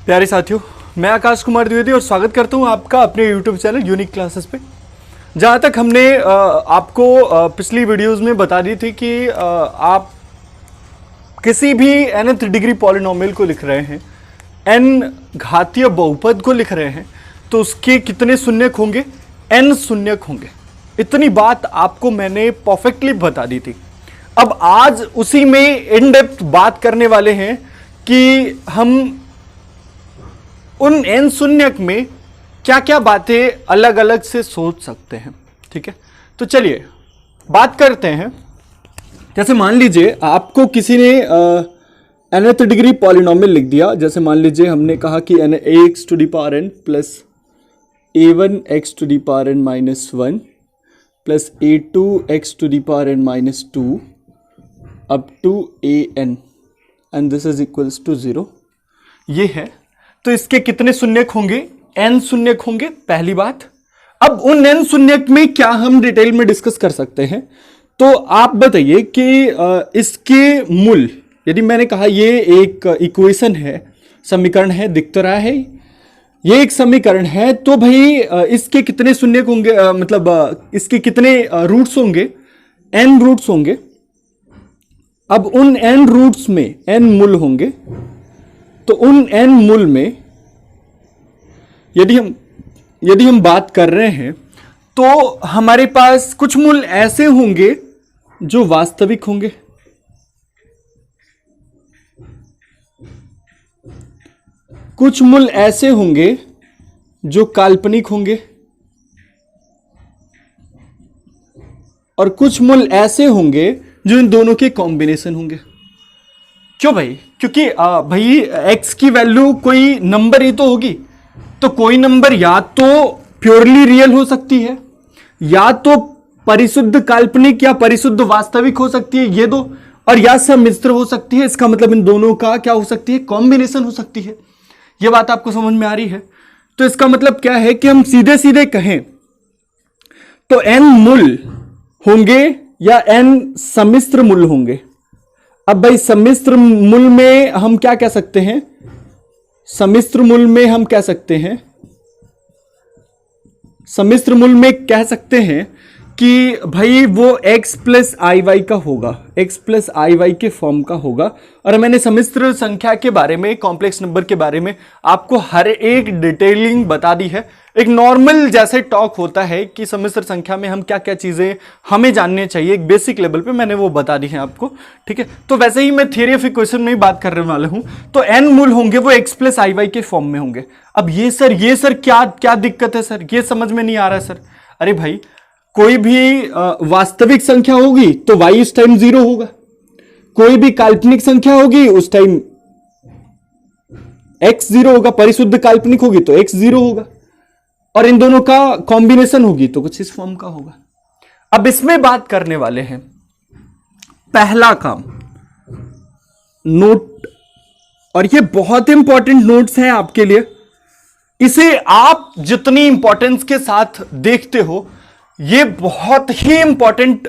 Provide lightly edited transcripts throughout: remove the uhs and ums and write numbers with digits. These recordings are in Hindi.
प्यारे साथियों, मैं आकाश कुमार द्विवेदी और स्वागत करता हूं आपका अपने YouTube चैनल यूनिक क्लासेस पे। जहां तक हमने आपको पिछली वीडियोस में बता दी थी कि आप किसी भी nth डिग्री पॉलिनोमियल को लिख रहे हैं, n घातीय बहुपद को लिख रहे हैं, तो उसके कितने शून्यक होंगे? n शून्यक होंगे। इतनी बात आपको मैंने परफेक्टली बता दी थी। अब आज उसी में इन डेप्थ बात करने वाले हैं कि हम उन n शून्यक में क्या क्या बातें अलग अलग से सोच सकते हैं। ठीक है, तो चलिए बात करते हैं। जैसे मान लीजिए आपको किसी ने nth डिग्री पॉलिनोमियल लिख दिया। जैसे मान लीजिए हमने कहा कि ax to the power n plus a1x to the power n minus 1 plus a2x to the power n minus 2 up to an and this is equals to 0। ये है, तो इसके कितने शून्यक होंगे? n शून्यक होंगे, पहली बात। अब उन n शून्यक में क्या हम डिटेल में डिस्कस कर सकते हैं? तो आप बताइए कि इसके मूल, यदि मैंने कहा ये एक इक्वेशन है, समीकरण है, दिख तो रहा है ये एक समीकरण है, तो भाई इसके कितने शून्यक होंगे? इसके कितने रूट्स होंगे? n रूट्स होंगे। अब उन n रूट्स में n मूल होंगे, तो उन n मूल में यदि हम बात कर रहे हैं तो हमारे पास कुछ मूल ऐसे होंगे जो वास्तविक होंगे, कुछ मूल ऐसे होंगे जो काल्पनिक होंगे, और कुछ मूल ऐसे होंगे जो इन दोनों के कॉम्बिनेशन होंगे। क्यों भाई? क्योंकि भाई x की वैल्यू कोई नंबर ही तो होगी, तो कोई नंबर या तो प्योरली रियल हो सकती है, या तो परिशुद्ध काल्पनिक या परिशुद्ध वास्तविक हो सकती है, ये दो, और या सम्मिश्र हो सकती है। इसका मतलब इन दोनों का क्या हो सकती है? कॉम्बिनेशन हो सकती है। ये बात आपको समझ में आ रही है? तो इसका मतलब क्या है कि हम सीधे सीधे कहें तो n मूल होंगे या n सम्मिश्र मूल होंगे। अब भाई सम्मिश्र मूल में हम क्या कह सकते हैं? सम्मिश्र मूल में हम कह सकते हैं, सम्मिश्र मूल में कह सकते हैं कि भाई वो x प्लस आई वाई का होगा, x प्लस आई वाई के फॉर्म का होगा। और मैंने सम्मिश्र संख्या के बारे में, कॉम्प्लेक्स नंबर के बारे में आपको हर एक डिटेलिंग बता दी है। एक नॉर्मल जैसे टॉक होता है कि सम्मिश्र संख्या में हम क्या क्या चीजें हमें जाननी चाहिए, एक बेसिक लेवल पे मैंने वो बता दी है आपको। ठीक है, तो वैसे ही मैं थ्योरी ऑफ इक्वेशन में ही बात करने वाला हूं। तो n मूल होंगे वो x प्लस आई वाई के फॉर्म में होंगे। अब ये सर क्या क्या दिक्कत है सर? ये समझ में नहीं आ रहा सर। अरे भाई, कोई भी वास्तविक संख्या होगी तो y उस टाइम 0 होगा, कोई भी काल्पनिक संख्या होगी उस टाइम x 0 होगा, परिशुद्ध काल्पनिक होगी तो x 0 होगा, और इन दोनों का कॉम्बिनेशन होगी तो कुछ इस फॉर्म का होगा। अब इसमें बात करने वाले हैं पहला काम, नोट, और ये बहुत इंपॉर्टेंट नोट्स हैं आपके लिए। इसे आप जितनी इंपॉर्टेंस के साथ देखते हो, ये बहुत ही इंपॉर्टेंट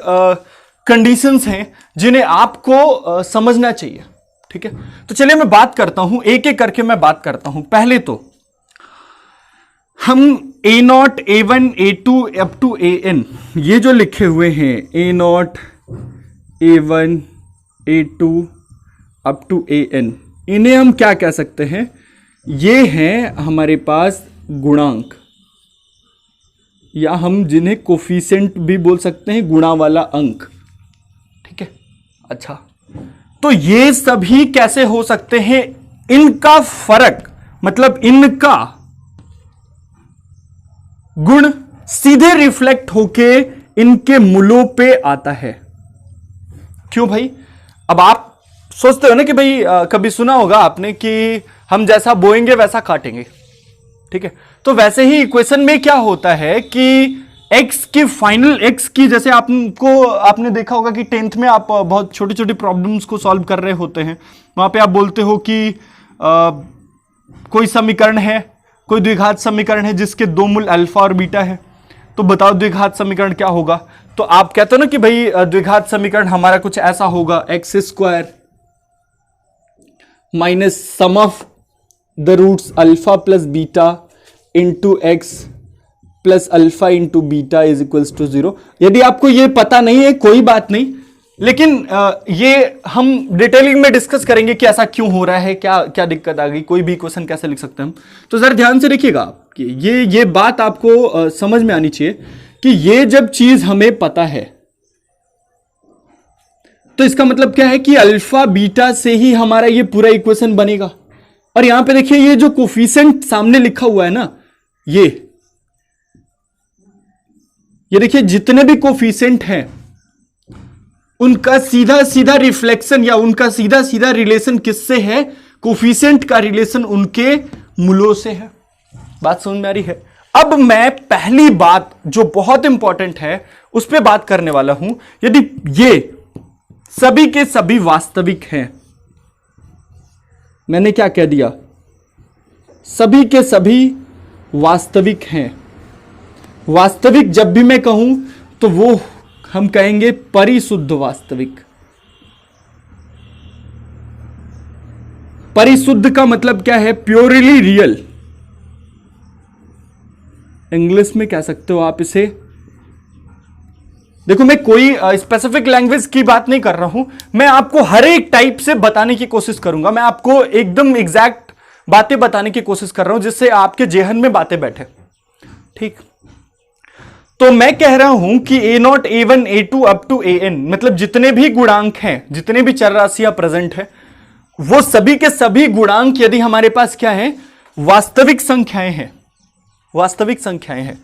कंडीशंस हैं जिन्हें आपको समझना चाहिए। ठीक है, तो चलिए मैं बात करता हूं, एक एक करके मैं बात करता हूं। पहले तो हम a0, a1, a2 up to an, ये जो लिखे हुए हैं a0, a1, a2 up to an, इन्हें हम क्या कह सकते हैं? ये हैं हमारे पास गुणांक, या हम जिन्हें कोफिशिएंट भी बोल सकते हैं, गुणा वाला अंक। ठीक है, अच्छा, तो ये सभी कैसे हो सकते हैं? इनका फर्क, मतलब इनका गुण सीधे रिफ्लेक्ट होके इनके मूलों पे आता है। क्यों भाई? अब आप सोचते हो ना कि भाई कभी सुना होगा आपने कि हम जैसा बोएंगे वैसा काटेंगे। ठीक है, तो वैसे ही इक्वेशन में क्या होता है कि x की फाइनल, x की, जैसे आपने देखा होगा कि 10th में आप बहुत छोटी छोटी प्रॉब्लम्स को सॉल्व कर रहे होते हैं, वहां पे आप बोलते हो कि कोई समीकरण है, कोई द्विघात समीकरण है जिसके दो मूल अल्फा और बीटा है, तो बताओ द्विघात समीकरण क्या होगा? तो आप कहते हो ना कि भाई द्विघात समीकरण हमारा कुछ ऐसा होगा, x² minus sum of the roots alpha plus beta into x plus alpha into beta is equals to 0। यदि आपको ये पता नहीं है कोई बात नहीं, लेकिन ये हम डिटेलिंग में डिस्कस करेंगे कि ऐसा क्यों हो रहा है, क्या क्या दिक्कत आ गई, कोई भी क्वेश्चन कैसे लिख सकते हैं हम। तो जरा ध्यान से देखिएगा कि ये बात आपको समझ में आनी चाहिए कि ये जब चीज हमें पता है तो इसका मतलब क्या है कि अल्फा बीटा से ही हमारा ये पूरा इक्वेशन बनेगा। और यहां पे देखिए ये जो कोफिशिएंट सामने लिखा हुआ है ना, ये देखिए जितने भी कोफिशिएंट हैं उनका सीधा सीधा रिफ्लेक्शन या उनका सीधा सीधा रिलेशन किससे है? कोफिशिएंट का रिलेशन उनके मूलों से है। बात समझ में आ रही है? अब मैं पहली बात जो बहुत इंपॉर्टेंट है उस पर बात करने वाला हूं। यदि ये सभी के सभी वास्तविक हैं, मैंने क्या कह दिया? सभी के सभी वास्तविक हैं। वास्तविक जब भी मैं कहूं तो वो हम कहेंगे परिशुद्ध वास्तविक। परिशुद्ध का मतलब क्या है? Purely real. इंग्लिश में कह सकते हो आप इसे। देखो मैं कोई स्पेसिफिक लैंग्वेज की बात नहीं कर रहा हूं, मैं आपको हर एक टाइप से बताने की कोशिश करूंगा। मैं आपको एकदम एग्जैक्ट बातें बताने की कोशिश कर रहा हूं जिससे आपके जेहन में बातें बैठे। ठीक, तो मैं कह रहा हूं कि A0 A1 A2 up to AN, मतलब जितने भी गुणांक हैं, जितने भी चर राशियां प्रेजेंट है, वो सभी के सभी गुणांक यदि हमारे पास क्या है? वास्तविक संख्याएं हैं। वास्तविक संख्याएं हैं।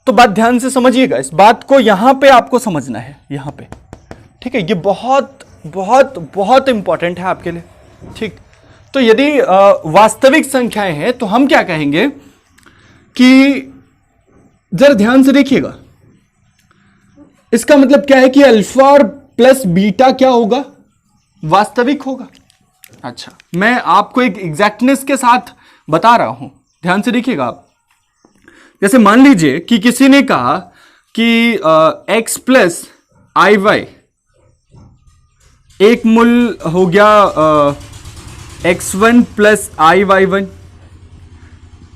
तो बात ध्यान से समझिएगा, इस बात को यहां पे आपको समझना है, यहां पे। ठीक है, ये बहुत बहुत बहुत इंपॉर्टेंट है आपके लिए। ठीक, तो यदि वास्तविक संख्याएं हैं तो हम क्या कहेंगे कि जरा ध्यान से देखिएगा, इसका मतलब क्या है कि अल्फा और प्लस बीटा क्या होगा? वास्तविक होगा। अच्छा, मैं आपको एक एग्जैक्टनेस के साथ बता रहा हूं, ध्यान से देखिएगा आप। जैसे मान लीजिए कि किसी ने कहा कि x प्लस आई वाई एक मूल हो गया x1 plus i y one,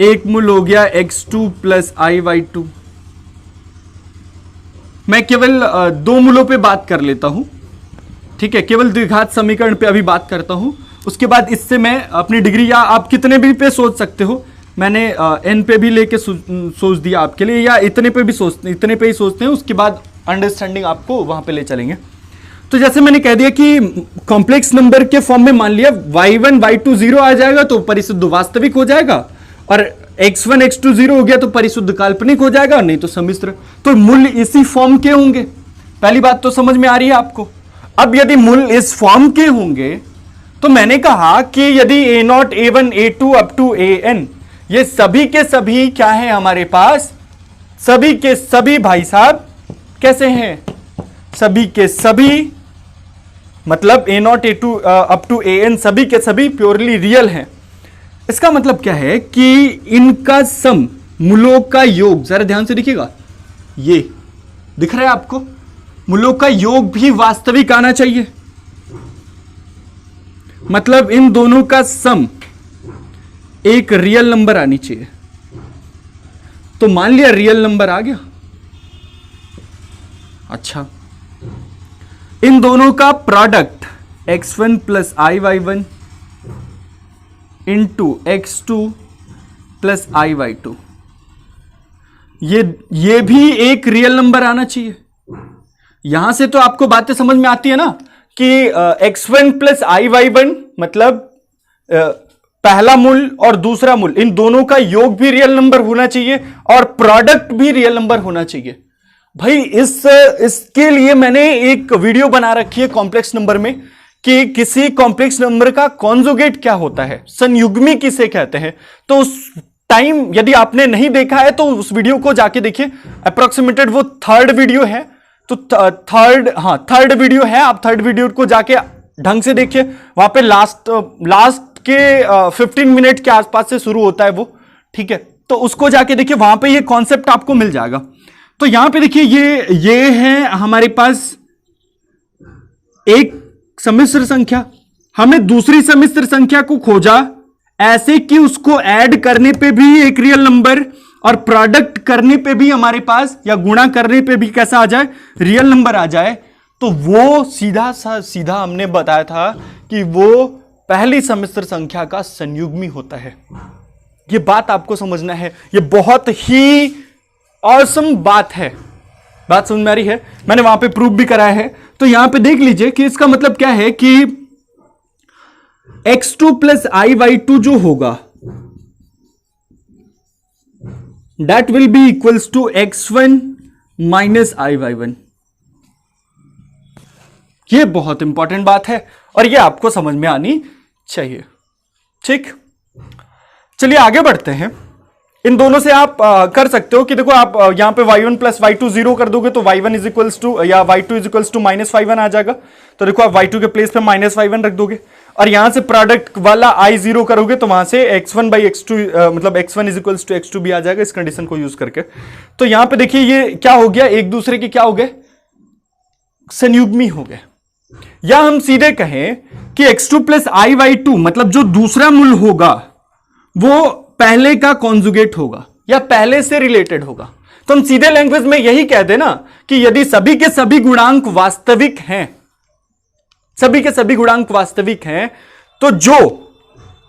एक मूल हो गया x2 plus i y to. मैं केवल दो मूलों पे बात कर लेता हूं। ठीक है, केवल द्विघात समीकरण पे अभी बात करता हूं। उसके बाद इससे मैं अपनी डिग्री, या आप कितने भी पे सोच सकते हो, मैंने n पे भी लेके सोच दिया आपके लिए, या इतने पे भी इतने पे ही सोचते हैं, उसके बाद अंडरस्टैंडिंग आपको वहां पे ले चलेंगे। तो जैसे मैंने कह दिया कि कॉम्प्लेक्स नंबर के फॉर्म में मान लिया y1 y2 0 आ जाएगा तो परिशुद्ध वास्तविक हो जाएगा, और x1 x2 0 हो गया तो परिशुद्ध काल्पनिक हो जाएगा, नहीं तो सम्मिश्र। तो मूल्य इसी फॉर्म के होंगे। पहली बात तो समझ में आ रही है आपको। अब यदि मूल्य इस फॉर्म के होंगे तो मैंने कहा कि यदि A0 A1 A2 up to AN ये सभी के सभी क्या है हमारे पास? सभी के सभी भाई साहब कैसे हैं? सभी के सभी मतलब A0 A2 up to AN सभी के सभी प्योरली रियल हैं। इसका मतलब क्या है कि इनका सम, मूलों का योग, जरा ध्यान से देखिएगा, ये दिख रहा है आपको? मूलों का योग भी वास्तविक आना चाहिए। मतलब इन दोनों का सम एक रियल नंबर आनी चाहिए। तो मान लिया रियल नंबर आ गया। अच्छा, इन दोनों का product x1 plus i y one into x2 plus i y two, ये भी एक रियल नंबर आना चाहिए। यहां से तो आपको बातें समझ में आती है ना कि x1 plus i y one मतलब पहला मूल और दूसरा मूल, इन दोनों का योग भी रियल नंबर होना चाहिए और प्रोडक्ट भी रियल नंबर होना चाहिए। भाई इसके लिए मैंने एक वीडियो बना रखी है कॉम्प्लेक्स नंबर में कि किसी कॉम्प्लेक्स नंबर का कॉन्जुगेट क्या होता है, संयुग्मी किसे कहते हैं। तो उस टाइम यदि आपने नहीं देखा है तो उस वीडियो को जाके देखिए। अप्रोक्सीमेटेड वो थर्ड वीडियो है, तो थर्ड वीडियो है। आप थर्ड वीडियो को जाके ढंग से देखिए। वहां पे लास्ट के 15 मिनट के आसपास से शुरू होता है वो। ठीक है, तो उसको जाके देखिए, वहां पे ये कॉन्सेप्ट आपको मिल जाएगा। तो यहां पे देखिए ये है हमारे पास एक सम्मिश्र संख्या। हमने दूसरी सम्मिश्र संख्या को खोजा ऐसे कि उसको ऐड करने पे भी एक रियल नंबर और प्रोडक्ट करने पे भी हमारे पास या गुणा करने पे भी कैसा आ जाए, रियल नंबर आ जाए, तो वो सीधा हमने बताया था कि वो पहली सम्मिश्र संख्या का संयुग्मी होता है। ये बात आपको समझना है, ये बहुत ही ऑसम बात है। बात समझ में आ रही है? मैंने वहां पे प्रूफ भी कराया है। तो यहां पे देख लीजिए कि इसका मतलब क्या है कि x2 प्लस i/2 जो होगा that will be equals to x1 minus i/1। ये बहुत इंपॉर्टेंट बात है और ये आपको समझ में आनी चाहिए। ठीक, चलिए आगे बढ़ते हैं। इन दोनों से आप कर सकते हो कि देखो आप यहां पे y1 प्लस y2 0 कर दोगे तो y1 इज इक्वल्स टू या y2 is equals to -y1 आ जाएगा। तो देखो आप y2 के प्लेस पे -y1 रख दोगे और यहां से प्रोडक्ट वाला i0 करोगे तो वहां से x1 बाई x2 मतलब x1 is equals to x2 भी आ जाएगा इस कंडीशन को यूज करके। तो यहां पे देखिए ये क्या हो गया, एक दूसरे के क्या हो गए, संयुग्मी हो गए। या हम सीधे कहें कि x2 प्लस i/2 मतलब जो दूसरा मूल होगा वो पहले का कॉन्जुगेट होगा या पहले से रिलेटेड होगा। तो हम सीधे लैंग्वेज में यही कहते हैं ना कि यदि सभी के सभी गुणांक वास्तविक हैं, सभी के सभी गुणांक वास्तविक हैं, तो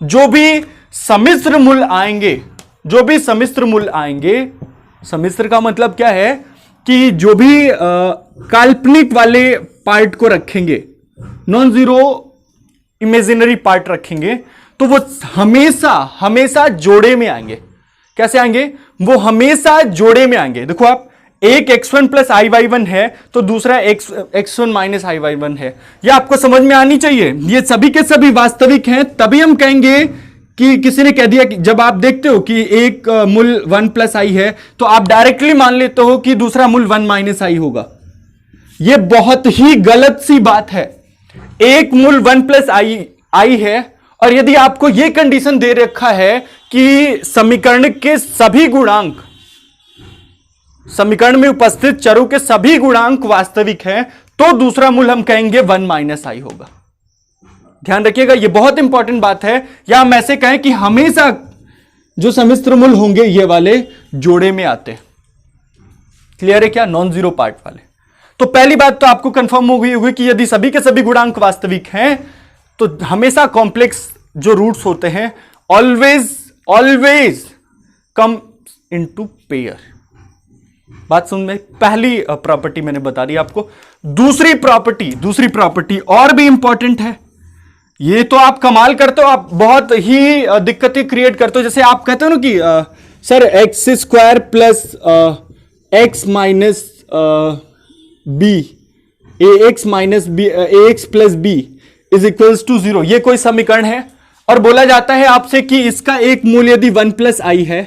जो भी सम्मिश्र मूल आएंगे, जो भी सम्मिश्र मूल आएंगे, सम्मिश्र का मतलब क्या है कि जो भी काल्पनिक वाले पार्ट को रखेंगे, नॉन जीरो इमेजिनरी पार्ट रखेंगे, तो वो हमेशा हमेशा जोड़े में आएंगे। कैसे आएंगे? वो हमेशा जोड़े में आएंगे। देखो आप, एक x1 प्लस i/1 है तो दूसरा x1 माइनस i/1 है। ये आपको समझ में आनी चाहिए। ये सभी के सभी वास्तविक हैं, तभी हम कहेंगे कि किसी ने कह दिया कि जब आप देखते हो कि एक मूल 1 प्लस i है तो आप डायरेक्टली मान लेते हो कि दूसरा मूल 1 माइनस i होगा। यह बहुत ही गलत सी बात है। एक मूल 1 प्लस i है और यदि आपको यह कंडीशन दे रखा है कि समीकरण के सभी गुणांक, समीकरण में उपस्थित चरों के सभी गुणांक वास्तविक हैं, तो दूसरा मूल हम कहेंगे 1 माइनस i होगा। ध्यान रखिएगा, यह बहुत इंपॉर्टेंट बात है। या हम ऐसे कहें कि हमेशा जो सम्मिश्र मूल होंगे ये वाले जोड़े में आते हैं। क्लियर है क्या? नॉन जीरो पार्ट वाले। तो पहली बात तो आपको कंफर्म हो गई होगी कि यदि सभी के सभी गुणांक वास्तविक हैं तो हमेशा कॉम्प्लेक्स जो रूट्स होते हैं ऑलवेज कम इनटू पेयर। बात समझ में? पहली प्रॉपर्टी मैंने बता दी आपको। दूसरी प्रॉपर्टी और भी इंपॉर्टेंट है। ये तो आप कमाल करते हो, आप बहुत ही दिक्कतें क्रिएट करते हो। जैसे आप कहते हो ना कि sir x square plus x minus b, a x minus b, a x plus b is equals to 0। ये कोई समीकरण है और बोला जाता है आपसे कि इसका एक मूल्य यदि 1 प्लस आई है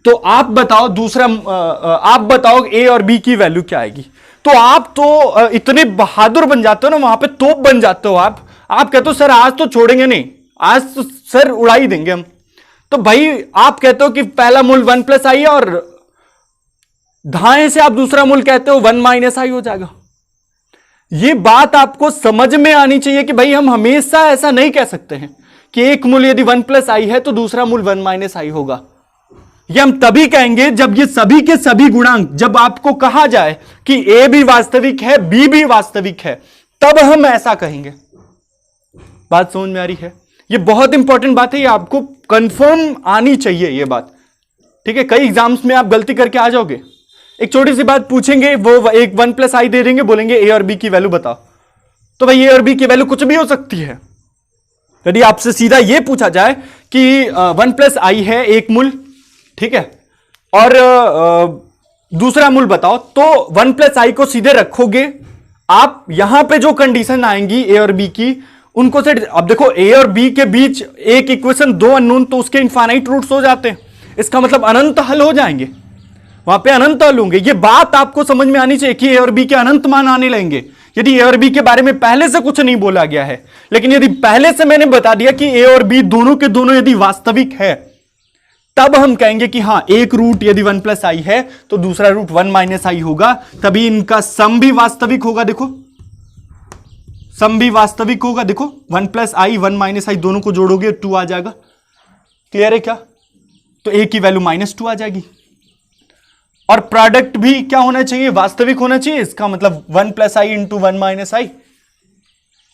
तो आप बताओ दूसरा, आप बताओ ए और बी की वैल्यू क्या आएगी। तो आप तो इतने बहादुर बन जाते हो ना, वहां पे तोप बन जाते हो आप कहते हो सर आज तो छोड़ेंगे नहीं, आज तो सर उड़ा ही देंगे हम। तो भाई आप कहते हो कि पहला मूल 1 प्लस आई है और दाएं से आप दूसरा मूल कहते हो 1 माइनस आई हो जाएगा। यह बात आपको समझ में आनी चाहिए कि भाई हम हमेशा ऐसा नहीं कह सकते हैं कि एक मूल यदि 1 प्लस आई है तो दूसरा मूल 1 माइनस आई होगा। यह हम तभी कहेंगे जब ये सभी के सभी गुणांक, जब आपको कहा जाए कि ए भी वास्तविक है बी भी वास्तविक है, तब हम ऐसा कहेंगे। बात समझ में आ रही है? यह बहुत इंपॉर्टेंट बात है, यह आपको कंफर्म आनी चाहिए यह बात। ठीक है, कई एग्जाम्स में आप गलती करके आ जाओगे, एक छोटी सी बात पूछेंगे, वो एक 1 प्लस आई दे देंगे, बोलेंगे ए और बी की वैल्यू बताओ। तो भाई ए और बी की वैल्यू कुछ भी हो सकती है। यदि आपसे सीधा यह पूछा जाए कि 1 प्लस आई है एक मूल, ठीक है, और दूसरा मूल बताओ, तो 1 प्लस आई को सीधे रखोगे आप। यहां पे जो कंडीशन आएंगी ए और बी की, उनको से अब देखो ए और बी के बीच एक इक्वेशन, 2 अननोन, तो उसके इनफाइनाइट रूट्स हो जाते हैं। इसका मतलब अनंत हल हो जाएंगे, वहां पे अनंत हल होंगे। ये बात आपको समझ में आनी चाहिए कि ए और बी के अनंत मान आने लगेंगे यदि ए और बी के बारे में पहले से कुछ नहीं बोला गया है। लेकिन यदि पहले से मैंने बता दिया कि ए और बी दोनों के दोनों यदि वास्तविक है, तब हम कहेंगे कि हां एक रूट यदि 1 प्लस आई है तो दूसरा रूट 1 माइनस आई होगा, तभी इनका सम भी वास्तविक होगा। देखो सम भी वास्तविक होगा। देखो 1 प्लस आई 1 माइनस आई दोनों को जोड़ोगे 2 आ जाएगा। क्लियर है क्या? तो ए की वैल्यू -2 आ जाएगी। और प्रोडक्ट भी क्या होना चाहिए? वास्तविक होना चाहिए। इसका मतलब 1 प्लस आई इंटू 1 माइनस आई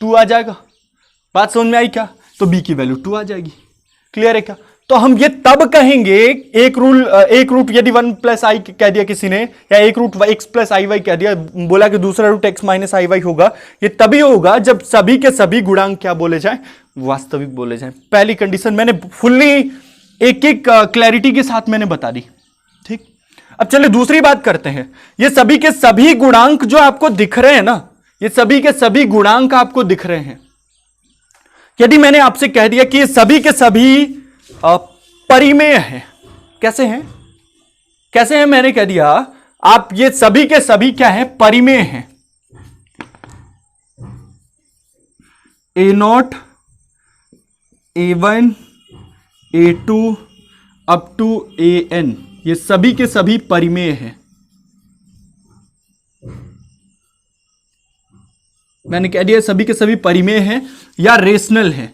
2 आ जाएगा। बात समझ में आई क्या? तो बी की वैल्यू 2 आ जाएगी। क्लियर है क्या? तो हम ये तब कहेंगे एक रूट यदि 1 प्लस आई कह दिया किसी ने, या एक root x plus i Y कह दिया, बोला कि दूसरा रूट x माइनस आई वाई होगा, ये तभी होगा जब सभी के सभी गुणांक क्या बोले जाएं? वास्तविक बोले जाएं। पहली कंडीशन मैंने फुल्ली एक एक क्लैरिटी के साथ मैंने बता दी। ठीक, अब चलिए दूसरी बात करते हैं। ये सभी के सभी गुणांक जो आपको दिख रहे हैं ना, ये सभी के सभी गुणांक आपको दिख रहे हैं। यदि मैंने आपसे कह दिया कि ये सभी के सभी परिमेय है, कैसे हैं? कैसे हैं? मैंने कह दिया आप ये सभी के सभी क्या है? परिमेय हैं। A0 A1 A2 up to AN ये सभी के सभी परिमेय हैं। मैंने कह दिया सभी के सभी परिमेय हैं या रेशनल हैं।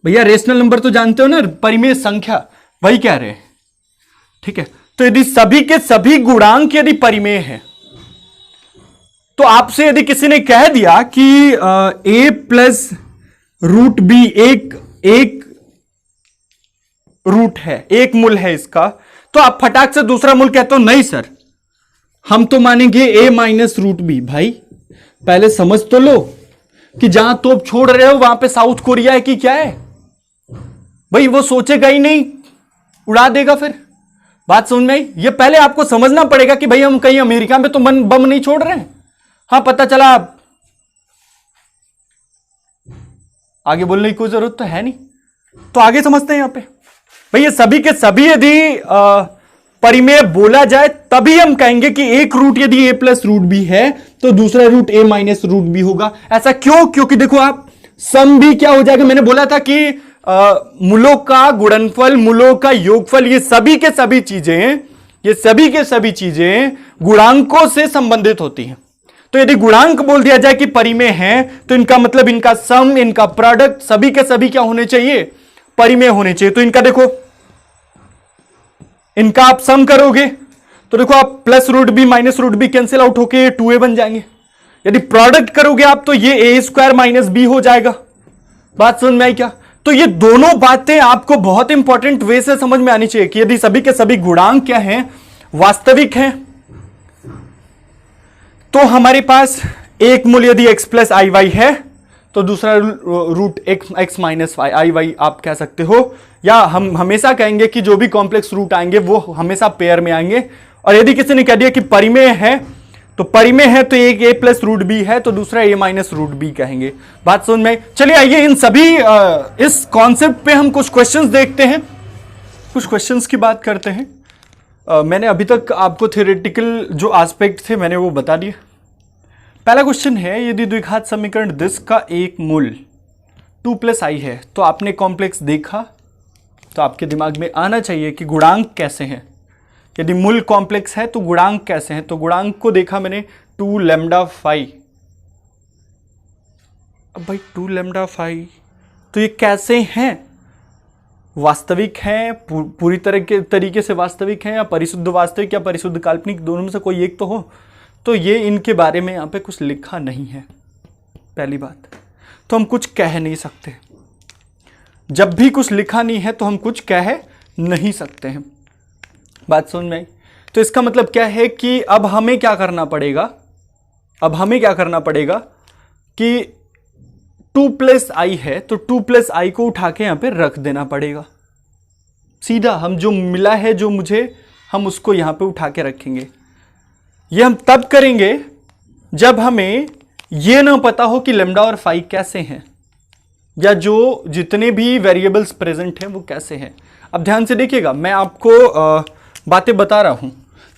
भैया रेशनल नंबर तो जानते हो ना, परिमेय संख्या, वही कह रहे हैं। ठीक है, तो यदि सभी के सभी गुणांक यदि परिमेय है, तो आपसे यदि किसी ने कह दिया कि a प्लस रूट बी एक रूट है, एक मूल है इसका, तो आप फटाक से दूसरा मूल कहते हो नहीं सर, हम तो मानेंगे a माइनस रूट बी। भाई पहले समझ तो लो कि जहां तोप छोड़ रहे हो वहां पे साउथ कोरिया है कि क्या है। भाई वो सोचेगा ही नहीं, उड़ा देगा फिर। बात समझ में आई? ये पहले आपको समझना पड़ेगा कि भाई हम कहीं अमेरिका में तो बम नहीं छोड़ रहे हैं। हाँ पता चला, आगे बोलने की कोई जरूरत तो है नहीं, तो आगे समझते हैं यहां पे। भाई ये सभी के सभी यदि परिमेय बोला जाए तभी हम कहेंगे कि एक रूट यदि a प्लस रूट बी है तो दूसरा root a minus root b होगा। ऐसा क्यों? क्योंकि देखो आप सम भी क्या हो जाएगा, मैंने बोला था कि मूलों का गुणनफल, मूलों का योगफल, ये सभी के सभी चीजें गुणांकों से संबंधित होती हैं। तो यदि गुणांक बोल दिया जाए कि परिमेय हैं, तो इनका मतलब इनका सम, इनका प्रोडक्ट सभी के सभी क्या होने चाहिए? परिमेय होने चाहिए। तो इनका देखो, इनका आप सम करोगे तो देखो आप plus root b minus root b cancel out होके 2a बन जाएंगे। यदि प्रोडक्ट करोगे आप तो ये a स्क्वायर माइनस बी हो जाएगा। बात समझ में आई क्या? तो ये दोनों बातें आपको बहुत इंपॉर्टेंट वे से समझ में आनी चाहिए कि यदि सभी के सभी गुणांक क्या हैं? वास्तविक हैं। तो हमारे पास एक मूल यदि x प्लस आई वाई है तो दूसरा रूट x माइनस आई वाई आप कह सकते हो, या हम हमेशा कहेंगे कि जो भी कॉम्प्लेक्स रूट आएंगे वो हमेशा पेयर में आएंगे। और यदि किसी ने कह दिया कि परिमेय है, तो परिमेय है तो एक a प्लस रूट बी है तो दूसरा a माइनस रूट बी कहेंगे। बात समझ में? चलिए आइए इन सभी इस कॉन्सेप्ट पे हम कुछ क्वेश्चंस देखते हैं, कुछ क्वेश्चंस की बात करते हैं। मैंने अभी तक आपको थ्योरेटिकल जो एस्पेक्ट थे मैंने वो बता दिए। पहला क्वेश्चन है, यदि द्विघात समीकरण दिस का एक मूल 2 प्लस आई है, तो आपने कॉम्प्लेक्स देखा तो आपके दिमाग में आना चाहिए कि गुणांक कैसे हैं। यदि मूल कॉम्प्लेक्स है तो गुणांक कैसे हैं? तो गुणांक को देखा मैंने 2 लैम्डा फाई। अब भाई 2 लैम्डा फाई तो ये कैसे हैं? वास्तविक हैं, पूरी तरीके से वास्तविक हैं, या परिशुद्ध वास्तविक या परिशुद्ध काल्पनिक, दोनों में से कोई एक तो हो। तो ये इनके बारे में यहाँ पे कुछ लिखा नहीं है, पहली बात। तो हम कुछ कह नहीं सकते। जब भी कुछ लिखा नहीं है तो हम कुछ कह नहीं सकते हैं। बात समझ में आई? तो इसका मतलब क्या है कि अब हमें क्या करना पड़ेगा? अब हमें क्या करना पड़ेगा कि 2 प्लस आई है तो 2 प्लस आई को उठा के यहाँ पे रख देना पड़ेगा। सीधा हम जो मिला है, जो मुझे, हम उसको यहाँ पे उठा के रखेंगे। ये हम तब करेंगे जब हमें ये ना पता हो कि लैम्डा और फाई कैसे हैं, या जो जितने भी वेरिएबल्स प्रेजेंट हैं वो कैसे हैं। अब ध्यान से देखिएगा, मैं आपको बातें बता रहा हूं।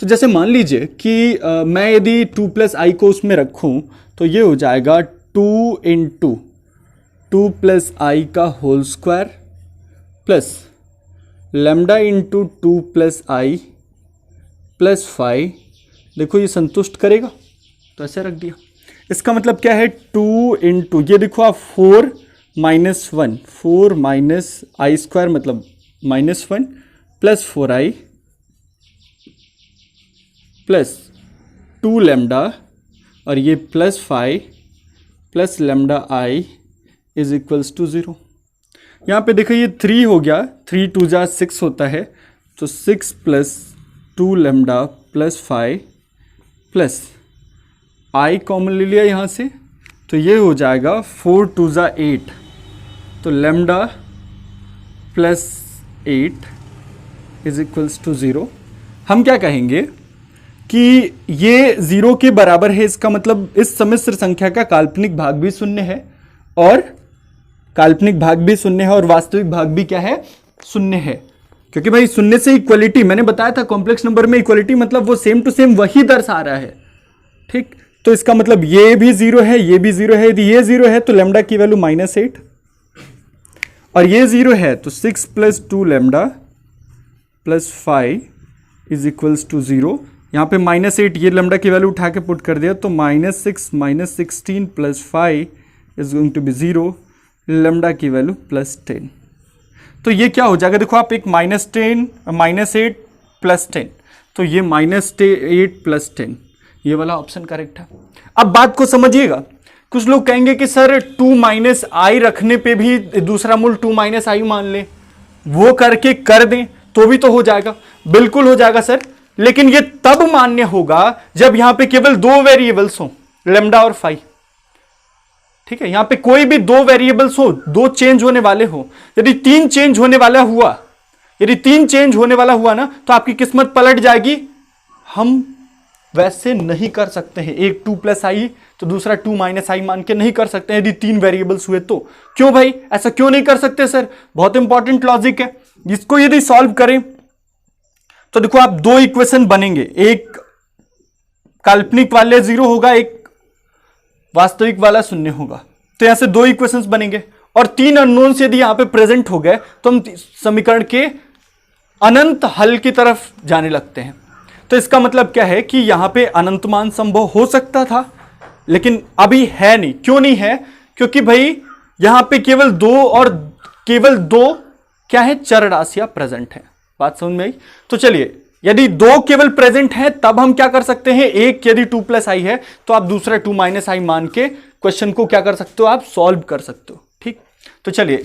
तो जैसे मान लीजिए कि मैं यदि 2 प्लस आई को उसमें रखूं तो ये हो जाएगा 2 इंटू 2 प्लस आई का whole square plus lambda into 2 plus i plus phi. देखो ये संतुष्ट करेगा, तो ऐसे रख दिया। इसका मतलब क्या है 2 इंटू, ये देखो आप 4 माइनस 1, 4 माइनस आई स्क्वायर मतलब -1 प्लस 4i प्लस 2 लैम्डा और ये plus 5 plus lambda i is equals to 0। यहाँ पे देखो ये 3 हो गया, 3 2 जा 6 होता है, तो 6 प्लस 2 लैम्डा प्लस 5 प्लस आई कॉमन ले लिया यहाँ से, तो ये हो जाएगा 4 2 जा 8, तो lambda plus 8 is equals to 0। हम क्या कहेंगे कि ये 0 के बराबर है, इसका मतलब इस सम्मिश्र संख्या का काल्पनिक भाग भी शून्य है और काल्पनिक भाग भी शून्य है और वास्तविक भाग भी क्या है, शून्य है। क्योंकि भाई शून्य से इक्वलिटी, मैंने बताया था कॉम्प्लेक्स नंबर में इक्वलिटी मतलब वो सेम टू सेम वही दर्शा रहा है, ठीक। तो इसका मतलब ये भी 0 है, ये भी 0 है। यदि ये 0 है तो लैम्डा की वैल्यू -8 और ये 0 है तो 6 plus 2 lambda plus 5 is equals to 0। यहाँ पे -8, ये लैम्डा की वैल्यू उठा के पुट कर दिया तो -6 -16 plus 5 is going to be 0, lambda की वैल्यू +10। तो ये क्या हो जाएगा, देखो आप एक -10 -8 प्लस 10, तो ये -8 प्लस 10, ये वाला ऑप्शन करेक्ट है। अब बात को समझिएगा, कुछ लोग कहेंगे कि सर 2 माइनस आई रखने पे भी दूसरा मूल 2 माइनस आई मान ले, वो करके कर दें तो भी तो हो जाएगा। बिल्कुल हो जाएगा सर, लेकिन ये तब मान्य होगा जब यहां पे केवल 2 वेरिएबल्स हो, लैम्डा और फाई, ठीक है। यहां पे कोई भी 2 वेरिएबल्स हो, 2 चेंज होने वाले हो। यदि 3 चेंज होने वाला हुआ, यदि 3 चेंज होने वाला हुआ ना, तो आपकी किस्मत पलट जाएगी। हम वैसे नहीं कर सकते हैं, एक 2 प्लस आई तो दूसरा 2 माइनस आई मान के नहीं कर सकते हैं यदि 3 वेरिएबल्स हुए तो। क्यों भाई, ऐसा क्यों नहीं कर सकते सर? बहुत इंपॉर्टेंट लॉजिक है। इसको यदि सॉल्व करें तो देखो आप 2 इक्वेशन बनेंगे, एक काल्पनिक वाले 0 होगा, एक वास्तविक वाला 0 होगा। तो यहां से 2 इक्वेशंस बनेंगे और 3 अननोन्स यदि यहां पे प्रेजेंट हो गए तो हम समीकरण के अनंत हल की तरफ जाने लगते हैं। तो इसका मतलब क्या है कि यहां पे अनंत मान संभव हो सकता था, लेकिन अभी है नहीं। क्यों नहीं है? क्योंकि भाई यहां पे केवल 2 क्या है, चर राशियां प्रेजेंट है। बात समझ में आई? तो चलिए, यदि 2 केवल प्रेजेंट है तब हम क्या कर सकते हैं, एक यदि 2 प्लस आई है तो आप दूसरा 2 माइनस आई मान के क्वेश्चन को क्या कर सकते हो, आप सॉल्व कर सकते हो, ठीक। तो चलिए,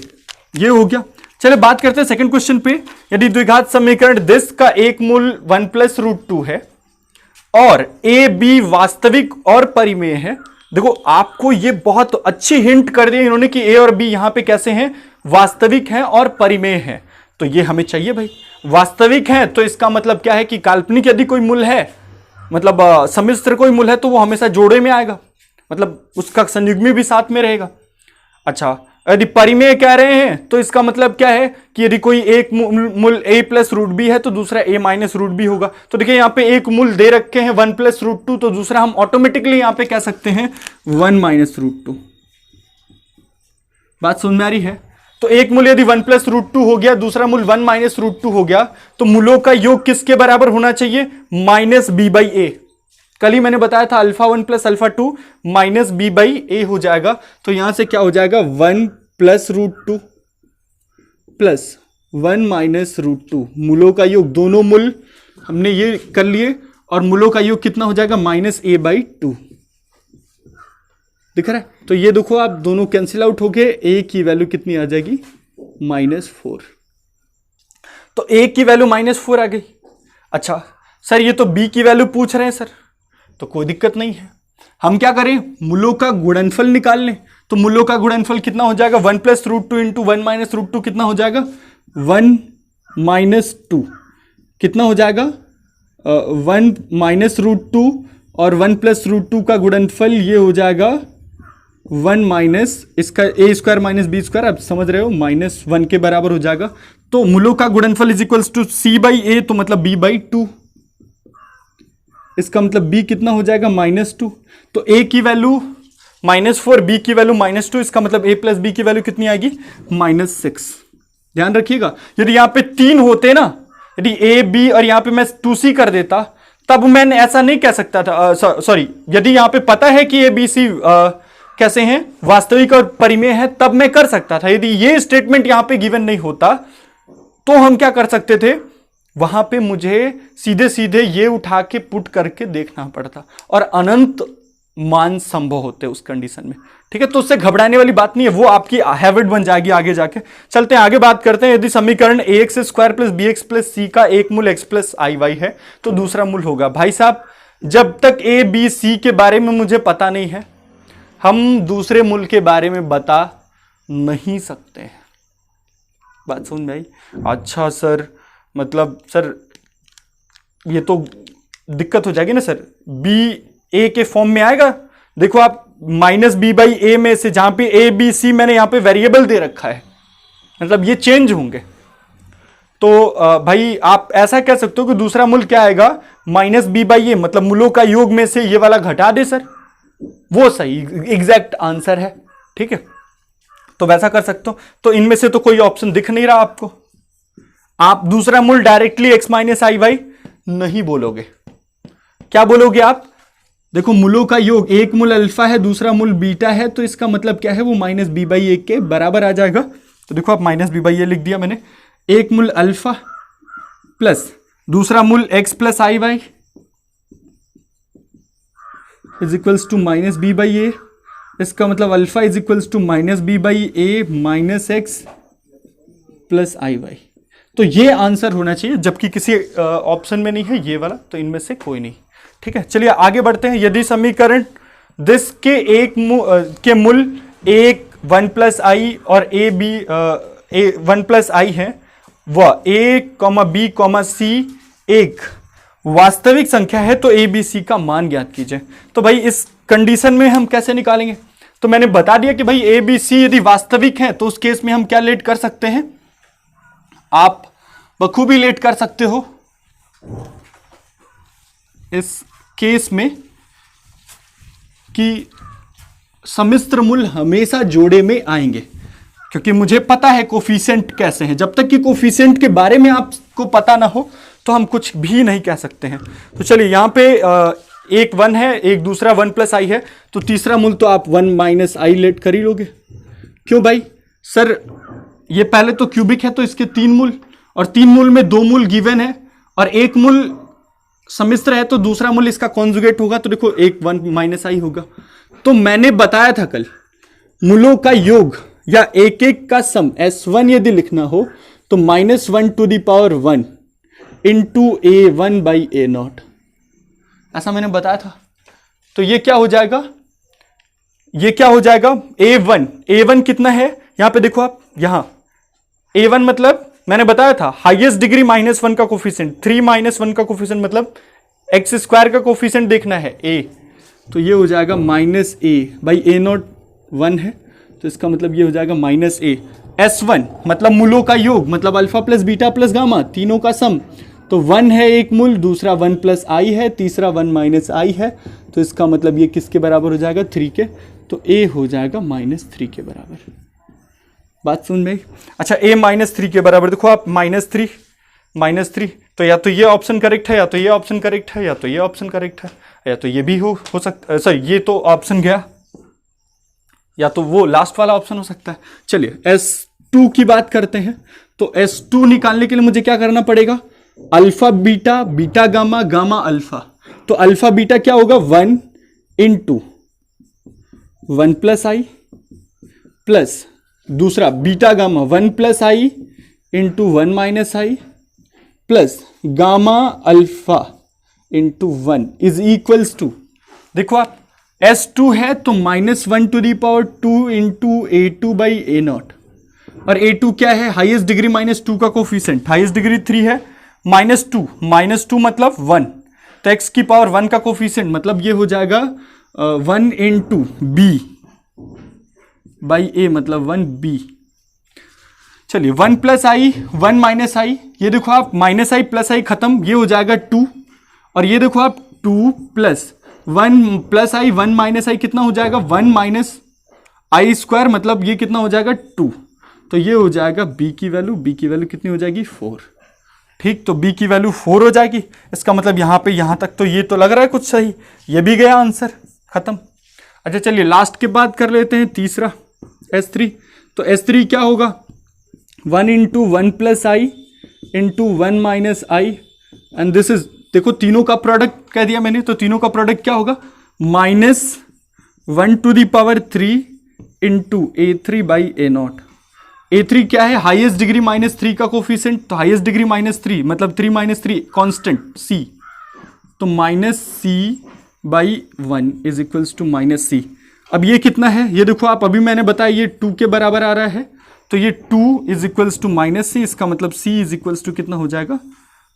ये हो गया। चलिए बात करते हैं सेकंड क्वेश्चन पे। यदि द्विघात समीकरण दिस का एक मूल 1 + √2 है और ए बी वास्तविक और परिमेय है। देखो आपको ये बहुत अच्छी हिंट कर दी इन्होंने कि ए और बी यहां पे कैसे हैं, वास्तविक हैं और परिमेय हैं। तो ये हमें चाहिए भाई, वास्तविक है तो इसका मतलब क्या है कि काल्पनिक यदि कोई मूल है, मतलब सम्मिश्र कोई मूल है तो वो हमेशा जोड़े में आएगा, मतलब उसका संयुग्मी भी साथ में रहेगा। अच्छा, यदि परिमेय कह रहे हैं तो इसका मतलब क्या है कि यदि कोई एक मूल a + √b है तो दूसरा a - √b होगा। तो देखिए यहां पे एक मूल दे रखे हैं 1 + √2, तो दूसरा हम ऑटोमेटिकली यहां पे कह सकते हैं 1 - √2। बात समझ में आ रही है? तो एक मूल यदि 1 + √2 हो गया, दूसरा मूल 1 - √2 हो गया, तो मूलों का योग किसके बराबर होना चाहिए, -b/a। कल ही मैंने बताया था α1 + α2 -b/a हो जाएगा। तो यहां से क्या हो जाएगा, 1 + √2 प्लस 1 - √2, मूलों का योग, दोनों मूल हमने ये कर लिए और मूलों का योग कितना हो जाएगा, -a/2। दिख रहा है? तो ये देखो आप दोनों कैंसिल आउट हो गए, a की वैल्यू कितनी आ जाएगी, -4। तो a की वैल्यू -4 आ गई। अच्छा सर ये तो b की वैल्यू पूछ रहे हैं सर, तो कोई दिक्कत नहीं है, हम क्या करें, मूलों का गुणनफल निकाल लें। तो मूलों का गुणनफल कितना हो जाएगा, 1 + √2 × 1 - √2 कितना हो जाएगा, 1 - 2 कितना हो जाएगा, 1 - √2 और 1 + √2 का गुणनफल ये हो जाएगा 1 - इसका a² - b², आप समझ रहे हो, -1 के बराबर हो जाएगा। तो मूलों का गुणनफल इज इक्वल्स टू c/a, तो मतलब b/2। इसका मतलब b कितना हो जाएगा, -2। तो a की वैल्यू -4, b की वैल्यू -2, इसका मतलब a + b की वैल्यू कितनी आएगी, -6। ध्यान रखिएगा, यदि यहां पे 3 होते ना, यदि a b और यहां पे मैं 2c कर देता तब मैंने ऐसा नहीं कह सकता था, सॉरी, यदि यहां पे पता है कि ए बी सी कैसे हैं, वास्तविक और परिमेय है, तब मैं कर सकता था। यदि ये स्टेटमेंट यहां पे गिवन नहीं होता तो हम क्या कर सकते थे, वहां पे मुझे सीधे सीधे ये उठा के पुट करके देखना पड़ता और अनंत मान संभव होते उस कंडीशन में। ठीक है, तो उससे घबराने वाली बात नहीं है, वो आपकी हैबिट बन जाएगी आगे जाके। चलते हैं आगे बात करते हैं। यदि समीकरण ax square plus b x plus c का एक मूल x प्लस आई वाई है तो दूसरा मूल होगा। भाई साहब, जब तक ए बी सी के बारे में मुझे पता नहीं है, हम दूसरे मूल के बारे में बता नहीं सकते हैं। बात सुन भाई। अच्छा सर, मतलब सर ये तो दिक्कत हो जाएगी ना सर, बी ए के फॉर्म में आएगा। देखो आप माइनस बी बाई ए में से, जहां पे ए बी सी मैंने यहां पे वेरिएबल दे रखा है, मतलब ये चेंज होंगे। तो भाई आप ऐसा कह सकते हो कि दूसरा मूल क्या आएगा, माइनस बी बाई ए, मतलब मूलों का योग में से ये वाला घटा दे सर, वो सही एग्जैक्ट आंसर है। ठीक है, तो वैसा कर सकते हो। तो इनमें से तो कोई ऑप्शन दिख नहीं रहा आपको, आप दूसरा मूल डायरेक्टली एक्स माइनस आई वाई नहीं बोलोगे। क्या बोलोगे आप, देखो मूलों का योग, एक मूल अल्फा है दूसरा मूल बीटा है, तो इसका मतलब क्या है, वो माइनस बी बाई ए के बराबर आ जाएगा। तो देखो आप माइनस बी बाई ए लिख दिया मैंने, एक मूल अल्फा प्लस दूसरा मूल x plus i y is equals to minus b by a. इसका मतलब alpha is equals to minus b by a minus x plus i y. तो ये आंसर होना चाहिए, जबकि किसी ऑप्शन में नहीं है ये वाला, तो इनमें से कोई नहीं। ठीक है, चलिए आगे बढ़ते हैं। यदि समीकरण दिस के एक के मूल एक वन प्लस आई और ए बी वन प्लस आई है, वह ए कॉमा बी कॉमा सी एक वास्तविक संख्या है, तो ए बी सी का मान ज्ञात कीजिए। तो भाई इस कंडीशन में हम कैसे निकालेंगे, तो मैंने बता दिया कि भाई ए बी सी यदि वास्तविक है तो उस केस में हम क्या लेट कर सकते हैं, आप बखूबी लेट कर सकते हो इस केस में कि सम्मिश्र मूल हमेशा जोड़े में आएंगे, क्योंकि मुझे पता है कोफिशिएंट कैसे हैं। जब तक कि कोफिशिएंट के बारे में आपको पता ना हो तो हम कुछ भी नहीं कह सकते हैं। तो चलिए यहाँ पे एक वन है, एक दूसरा वन प्लस आई है, तो तीसरा मूल तो आप वन माइनस आई लेट कर ही लोगे। क्यों भाई, सर ये पहले तो क्यूबिक है तो इसके तीन मूल, और तीन मूल में दो मूल गिवन है और एक मूल सम्मिश्र है, तो दूसरा मूल इसका कॉन्जुगेट होगा, तो देखो एक वन माइनस आई होगा। तो मैंने बताया था कल, मूलों का योग या एक एक का सम S1 यदि लिखना हो तो -1 to the power 1 into A1 by A0, ऐसा मैंने बताया था। तो ये क्या हो जाएगा, ये क्या हो जाएगा, A1 कितना है, यहां पे देखो आप, यहां A1 मतलब मैंने बताया था हाईएस्ट डिग्री -1 का कोफिशिएंट, 3 -1 का कोफिशिएंट मतलब एक्स स्क्वायर का कोफिशिएंट देखना है A, तो ये हो जाएगा माइनस ए बाई A0 1 है, तो इसका मतलब ये हो जाएगा माइनस ए। S1 मतलब मूलों का योग, मतलब alpha plus beta plus gamma तीनों का सम, तो 1 है एक मूल, दूसरा 1 प्लस आई है, तीसरा 1 माइनस आई है, तो इसका मतलब ये किसके बराबर हो जाएगा, 3 के, तो A हो जाएगा -3 के बराबर। बात सुन में, अच्छा A -3 के बराबर, देखो आप -3 तो या तो ये ऑप्शन करेक्ट है, या तो ये ऑप्शन करेक्ट है, या तो ये ऑप्शन करेक्ट है, या तो ये भी हो सकता है, सॉरी ये तो ऑप्शन गया, या तो वो लास्ट वाला ऑप्शन हो सकता है। चलिए S2 की बात करते हैं। तो S2 निकालने के लिए मुझे क्या करना पड़ेगा, alpha beta, beta gamma, gamma alpha. तो अल्फा बीटा क्या होगा, 1 इंटू 1 प्लस आई प्लस दूसरा beta gamma 1 plus i into 1 minus i plus gamma alpha into 1 is equals to, देखो आप S2 है तो -1 to the power 2 into A2 by A0, और A2 क्या है, हाईएस्ट डिग्री -2 का कोफिशिएंट, हाईएस्ट डिग्री 3 है, -2 मतलब 1, तो x की पावर 1 का कोफिशिएंट मतलब ये हो जाएगा 1 इंटू B बाई A मतलब 1B। चलिए 1 प्लस आई 1 माइनस आई, ये देखो आप माइनस आई प्लस आई खत्म, ये हो जाएगा 2, और ये देखो आप 2 प्लस 1 प्लस आई 1 माइनस आई कितना हो जाएगा, 1 माइनस आई स्क्वायर मतलब ये कितना हो जाएगा 2, तो ये हो जाएगा B की वैल्यू कितनी हो जाएगी 4। ठीक, तो b की वैल्यू 4 हो जाएगी। इसका मतलब यहाँ पे यहाँ तक तो ये तो लग रहा है कुछ सही, ये भी गया आंसर, खत्म। अच्छा चलिए लास्ट के बाद कर लेते हैं तीसरा S3। तो S3 क्या होगा, 1 into 1 plus i into 1 minus I and this is, देखो तीनों का प्रोडक्ट कह दिया मैंने, तो तीनों का प्रोडक्ट क्या होगा, -1 to the power 3 into A3 by A0। A3 क्या है, हाईएस्ट डिग्री -3 का कोफिशिएंट, तो हाईएस्ट डिग्री -3 मतलब 3 - 3 कांस्टेंट C, तो -C by 1 is equals to -C। अब ये कितना है, ये देखो आप, अभी मैंने बताया ये 2 के बराबर आ रहा है, तो ये 2 इज इक्वल्स टू -C, इसका मतलब C इज इक्वल्स टू कितना हो जाएगा,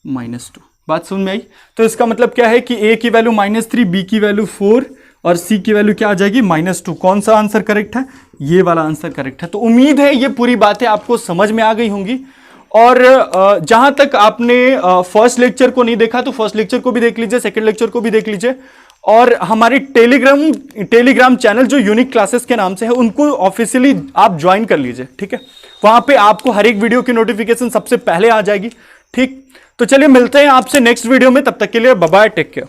-2। बात समझ में आई। तो इसका मतलब क्या है कि A की वैल्यू -3, B की वैल्यू 4 और C की वैल्यू क्या आ जाएगी, -2। कौन सा आंसर करेक्ट है, ये वाला आंसर करेक्ट है। तो उम्मीद है ये पूरी बातें आपको समझ में आ गई होंगी। और जहां तक आपने फर्स्ट लेक्चर को नहीं देखा तो फर्स्ट लेक्चर को भी देख लीजिए, सेकंड लेक्चर को भी देख लीजिए, और हमारी टेलीग्राम चैनल जो यूनिक क्लासेस के नाम से है उनको ऑफिशियली आप ज्वाइन कर लीजिए, ठीक है। वहां पे आपको हर एक वीडियो की नोटिफिकेशन सबसे पहले आ जाएगी, ठीक। तो चलिए मिलते हैं आपसे नेक्स्ट वीडियो में, तब तक के लिए बाय बाय, टेक केयर।